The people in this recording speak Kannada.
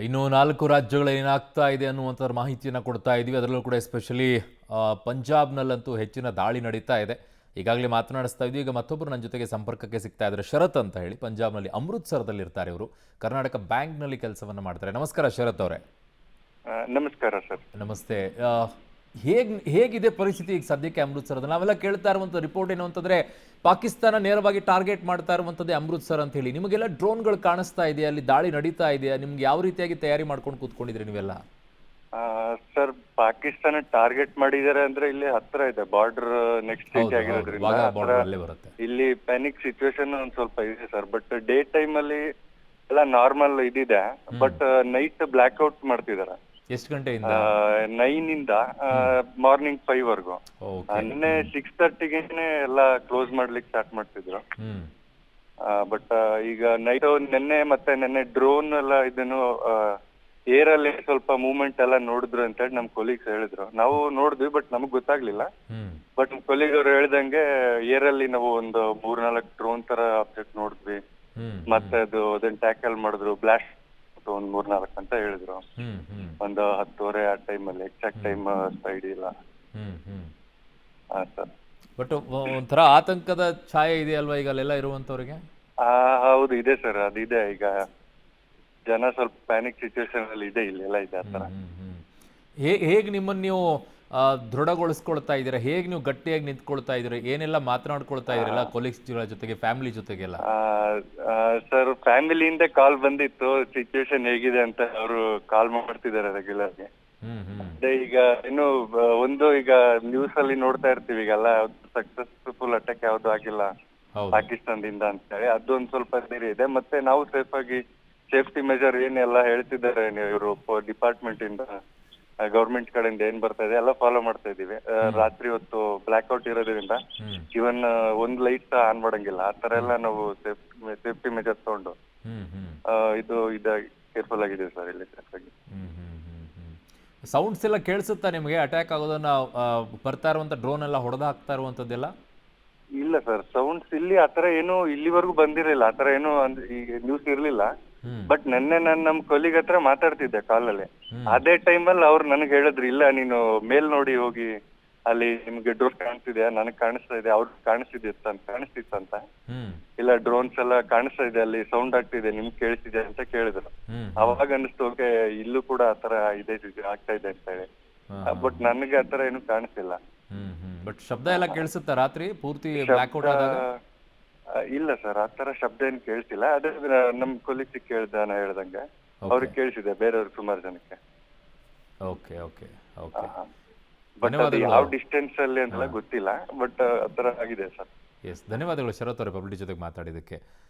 ಇನ್ನು 4 ರಾಜ್ಯಗಳು ಏನಾಗ್ತಾ ಇದೆ ಅನ್ನುವಂಥದ್ರ ಮಾಹಿತಿಯನ್ನು ಕೊಡ್ತಾ ಇದ್ದೀವಿ. ಅದರಲ್ಲೂ ಕೂಡ ಎಸ್ಪೆಷಲಿ ಪಂಜಾಬ್ನಲ್ಲಂತೂ ಹೆಚ್ಚಿನ ದಾಳಿ ನಡೀತಾ ಇದೆ. ಈಗಾಗಲೇ ಮಾತನಾಡಿಸ್ತಾ ಇದ್ವಿ. ಈಗ ಮತ್ತೊಬ್ಬರು ನನ್ನ ಜೊತೆಗೆ ಸಂಪರ್ಕಕ್ಕೆ ಸಿಗ್ತಾ ಇದ್ದಾರೆ. ಶರತ್ ಅಂತ ಹೇಳಿ ಪಂಜಾಬ್ನಲ್ಲಿ ಅಮೃತ್ಸರದಲ್ಲಿ ಇರ್ತಾರೆ ಇವರು. ಕರ್ನಾಟಕ ಬ್ಯಾಂಕ್ನಲ್ಲಿ ಕೆಲಸವನ್ನು ಮಾಡ್ತಾರೆ. ನಮಸ್ಕಾರ ಶರತ್ ಅವರೇ. ನಮಸ್ಕಾರ ಸರ್. ನಮಸ್ತೆ. ಹೇಗಿದೆ ಪರಿಸ್ಥಿತಿ ಈಗ ಸದ್ಯಕ್ಕೆ ಅಮೃತ್ಸರದಲ್ಲಿ? ನಾವೆಲ್ಲ ಕೇಳ್ತಾ ಇರುವಂಥ ರಿಪೋರ್ಟ್ ಏನು ಅಂತಂದರೆ ಪಾಕಿಸ್ತಾನ ನೇರವಾಗಿ ಟಾರ್ಗೆಟ್ ಮಾಡ್ತಾ ಇರುವಂಥದ್ದೇ ಅಮೃತ್ಸರ್ ಅಂತ ಹೇಳಿ. ನಿಮಗೆಲ್ಲ ಡ್ರೋನ್ಗಳು ಕಾಣಿಸ್ತಾ ಇದೆಯಾ? ಅಲ್ಲಿ ದಾಳಿ ನಡೀತಾ ಇದೆಯಾ? ನಿಮ್ಗೆ ಯಾವ ರೀತಿಯಾಗಿ ತಯಾರಿ ಮಾಡ್ಕೊಂಡು ಕೂತ್ಕೊಂಡಿದ್ರಿ ನೀವೆಲ್ಲ? ಸರ್, ಪಾಕಿಸ್ತಾನ ಟಾರ್ಗೆಟ್ ಮಾಡಿದ್ದಾರೆ ಅಂದ್ರೆ ಇಲ್ಲಿ ಹತ್ರ ಇದೆ, ಬಾರ್ಡರ್ ನೆಕ್ಸ್ಟ್ ಸಿಟಿ ಹೌದು, ಆಗಿರೋದ್ರಿಂದ ವಾಘಾ ಹತ್ರ ಬಾರ್ಡರ್ ಅಲ್ಲೇ ಬರುತ್ತೆ. ಇಲ್ಲಿ ಪ್ಯಾನಿಕ್ ಸಿಚುವೇಶನ್ ಒಂದ್ ಸ್ವಲ್ಪ ಇದೆ ಸರ್. ಬಟ್ ಡೇ ಟೈಮ್ ಅಲ್ಲಿ ಎಲ್ಲ ನಾರ್ಮಲ್ ಇದಿದೆ. ಬಟ್ ನೈಟ್ ಬ್ಲಾಕ್ ಔಟ್ ಮಾಡ್ತಿದ್ದಾರೆ. ಎಷ್ಟು ಗಂಟೆಯಿಂದ? 9 ಇಂದ ಮಾರ್ನಿಂಗ್ 5 ವರ್ಗು. ಓಕೆ. ನಿನ್ನೆ 6:30ಗೆನೆ ಎಲ್ಲ ಕ್ಲೋಸ್ ಮಾಡ್ಲಿಕ್ಕೆ ಸ್ಟಾರ್ಟ್ ಮಾಡ್ತಿದ್ರು. ಹ್ಮ್ ಬಟ್ ಈಗ ನೈಟ್ ನಿನ್ನೆ ಮತ್ತೆ ನಿನ್ನೆ ಡ್ರೋನ್ ಎಲ್ಲ ಇದನ್ನು ಏರ್ ಅಲ್ಲಿ ಸ್ವಲ್ಪ ಮೂವ್ಮೆಂಟ್ ಎಲ್ಲ ನೋಡಿದ್ರು ಅಂತ ಹೇಳಿ ನಮ್ ಕೊಲೀಗ್ಸ್ ಹೇಳಿದ್ರು. ನಾವು ನೋಡಿದ್ವಿ ಬಟ್ ನಮಗ್ ಗೊತ್ತಾಗ್ಲಿಲ್ಲ. ಹ್ಮ್ ಬಟ್ ನಮ್ ಕೊಲೀಗ್ ಅವ್ರು ಹೇಳ್ದಂಗೆ ಏರ್ ಅಲ್ಲಿ ನಾವು ಒಂದು 3-4 ಡ್ರೋನ್ ತರ ಆಬ್ಜೆಕ್ಟ್ ನೋಡಿದ್ವಿ. ಹ್ಮ್ ಮತ್ತೆ ಅದನ್ನ ಟ್ಯಾಕಲ್ ಮಾಡಿದ್ರು, ಬ್ಲಾಸ್ಟ್ ಒಂದ್ 3-4 ಅಂತ ಹೇಳಿದ್ರು. ಹ್ಮ್ ಹ್ಮ್ ಒಂದು 10:30 ಆ ಟೈಮ್ ಅಲ್ಲಿ, ಎಕ್ಸಾಕ್ಟ್ ಟೈಮ್ ಸ್ಪೈಡ್ ಇಲ್ಲ. ಹ್ಮ್ ಹ್ಮ್ ಹಾ ಸರ್. ಬಟ್ ಒಂಥರ ಆತಂಕದ ಛಾಯೆ ಇದೆ ಅಲ್ವಾ ಈಗ ಅಲ್ಲೆಲ್ಲ ಇರುವಂಥವ್ರಿಗೆ? ಹೌದು, ಇದೆ ಸರ್. ಅದಿದೆ. ಈಗ ಜನ ಸ್ವಲ್ಪ ಪ್ಯಾನಿಕ್ ಸಿಚುವೇಶನ್ ಅಲ್ಲಿ ಇದೆ, ಇಲ್ಲೆಲ್ಲ ಇದೆ ಆ ತರ. ಹೇಗೆ ನಿಮ್ಮನ್ನು ನೀವು ದೃಢಗೊಳಿಸ್ಕೊಳ್ತಾ ಇದ್ದೀರಾ? ಹೇಗೆ ನೀವು ಗಟ್ಟಿಯಾಗಿ ನಿಂತ್ಕೊಳ್ತಾ ಇದ್ದೀರಾ? ಏನೆಲ್ಲ ಮಾತನಾಡ್ಕೊಳ್ತಾ ಇದ್ದೀರಲ್ಲ ಕೊಲೀಗ್ಸ್ ಜೊತೆಗೆ, ಫ್ಯಾಮಿಲಿ ಜೊತೆಗೆಲ್ಲ? ಸರ್, ಫ್ಯಾಮಿಲಿಯಿಂದ ಕಾಲ್ ಬಂದಿತ್ತು, ಸಿಚುವೇಶನ್ ಹೇಗಿದೆ ಅಂತ. ಅವರು ಕಾಲ್ ಮಾಡ್ತಿದ್ದಾರೆ ರೆಗ್ಯುಲರ್ಗೆ. ಅದೇ ಈಗ ಇನ್ನು ಒಂದು ಈಗ ನ್ಯೂಸ್ ಅಲ್ಲಿ ನೋಡ್ತಾ ಇರ್ತೀವಿ, ಈಗೆಲ್ಲ ಸಕ್ಸಸ್ಫುಲ್ ಅಟ್ಯಾಕ್ ಯಾವ್ದು ಆಗಿಲ್ಲ ಹೌದು. ಪಾಕಿಸ್ತಾನದಿಂದ ಅಂತ ಹೇಳಿ. ಅದೊಂದು ಸ್ವಲ್ಪ ಧೈರ್ಯ ಇದೆ. ಮತ್ತೆ ನಾವು ಸೇಫ್ಟಿ ಮೆಜರ್ ಏನೆಲ್ಲ ಹೇಳ್ತಿದ್ದಾರೆ ಇವರು ಡಿಪಾರ್ಟ್ಮೆಂಟ್ ಇಂದ, ಗೌರ್ಮೆಂಟ್ ಕಡೆಯಿಂದ ಏನ್ ಬರ್ತಾ ಇದೆ ಎಲ್ಲ ಫಾಲೋ ಮಾಡ್ತಾ ಇದೀವಿ. ರಾತ್ರಿ ಹೊತ್ತು ಬ್ಲಾಕ್ ಔಟ್ ಇರೋದ್ರಿಂದ ಇವನ್ ಒಂದ್ ಲೈಟ್ ಸಹ ಆನ್ ಮಾಡಂಗಿಲ್ಲ. ಆ ತರ ಎಲ್ಲ ನಾವು ಸೇಫ್ಟಿ ಮೆಜರ್ ತಗೊಂಡು ಇದು ಕೇರ್ಫುಲ್ ಆಗಿದೆ ಸರ್ ಇಲ್ಲಿ ಸೇಫ್ ಆಗಿ. ಸೌಂಡ್ಸ್ ಎಲ್ಲ ಕೇಳಿಸುತ್ತಾ ನಿಮಗೆ? ಅಟ್ಯಾಕ್ ಆಗೋದನ್ನ ಬರ್ತಾ ಇರುವಂತ ಡ್ರೋನ್ ಎಲ್ಲ ಹೊಡೆದು ಹಾಕ್ತಾ ಇರುವಂತದ್ದೆಲ್ಲ? ಇಲ್ಲ ಸರ್, ಸೌಂಡ್ಸ್ ಇಲ್ಲಿ ಆತರ ಏನು ಇಲ್ಲಿವರೆಗೂ ಬಂದಿರಲಿಲ್ಲ. ಆತರ ಏನು ಈಗ ನ್ಯೂಸ್ ಇರ್ಲಿಲ್ಲ. ಬಟ್ ನಿನ್ನೆ ನಾನು ನಮ್ ಕೊಲಿಗ್ ಹತ್ರ ಮಾತಾಡ್ತಿದ್ದೆ ಕಾಲಲ್ಲಿ. ಅದೇ ಟೈಮಲ್ಲಿ ಅವ್ರು ನನಗೆ ಹೇಳಿದ್ರು, ಇಲ್ಲ ನೀನು ಮೇಲ್ ನೋಡಿ ಹೋಗಿ, ಅಲ್ಲಿ ನಿಮ್ಗೆ ಡ್ರೋನ್ ಕಾಣಿಸ್ತಿದ್ಯಾ? ನನಗ್ ಕಾಣಿಸ್ತಾ ಇದೆ, ಅವ್ರಿಗೆ ಕಾಣಿಸ್ತಿತ್ತಂತ. ಇಲ್ಲ, ಡ್ರೋನ್ಸ್ ಎಲ್ಲ ಕಾಣಿಸ್ತಾ ಇದೆ, ಅಲ್ಲಿ ಸೌಂಡ್ ಆಗ್ತಿದೆ, ನಿಮ್ಗೆ ಕೇಳಿಸ್ತಿದೆ ಅಂತ ಕೇಳಿದ್ರು. ಅವಾಗ ಅನಿಸ್ತು, ಓಕೆ ಇಲ್ಲೂ ಕೂಡ ಆತರ ಇದೆ, ಆಗ್ತಾ ಇದೆ ಅಂತ ಹೇಳಿ. ಬಟ್ ನನಗೆ ಆತರ ಏನು ಕಾಣಿಸ್ತಿಲ್ಲ. ಬಟ್ ಶಬ್ದ ಎಲ್ಲ ಕೇಳಿಸುತ್ತಾ ರಾತ್ರಿ ಪೂರ್ತಿ ಬ್ಲಾಕ್ಔಟ್ ಆದಾಗ? ಇಲ್ಲ ಸರ್, ಆತರ ಶಬ್ದ ಏನ್ ಕೇಳ್ತಿಲ್ಲ. ಅದೇ ನಮ್ ಕೊಲೀಗ್ ಕೇಳ್ದ ಹೇಳ್ದಂಗೆ ಅವ್ರಿಗೆ ಕೇಳಿಸಿದೆ, ಬೇರೆಯವ್ರಿಗೆ ಸುಮಾರು ಜನಕ್ಕೆ. Okay okay okay. ಬಟ್ ಅದು ಯಾವ ಡಿಸ್ಟೆನ್ಸ್ ಅಲ್ಲಿ ಅಂತೆಲ್ಲ ಗೊತ್ತಿಲ್ಲ. ಬಟ್ ಆತರ ಆಗಿದೆ ಸರ್. ಎಸ್, ಧನ್ಯವಾದಗಳು ಶರತ್ ಅವರೇ ಪಬ್ಲಿಕ್ ಜೊತೆಗೆ ಮಾತಾಡಿದ್ದಕ್ಕೆ.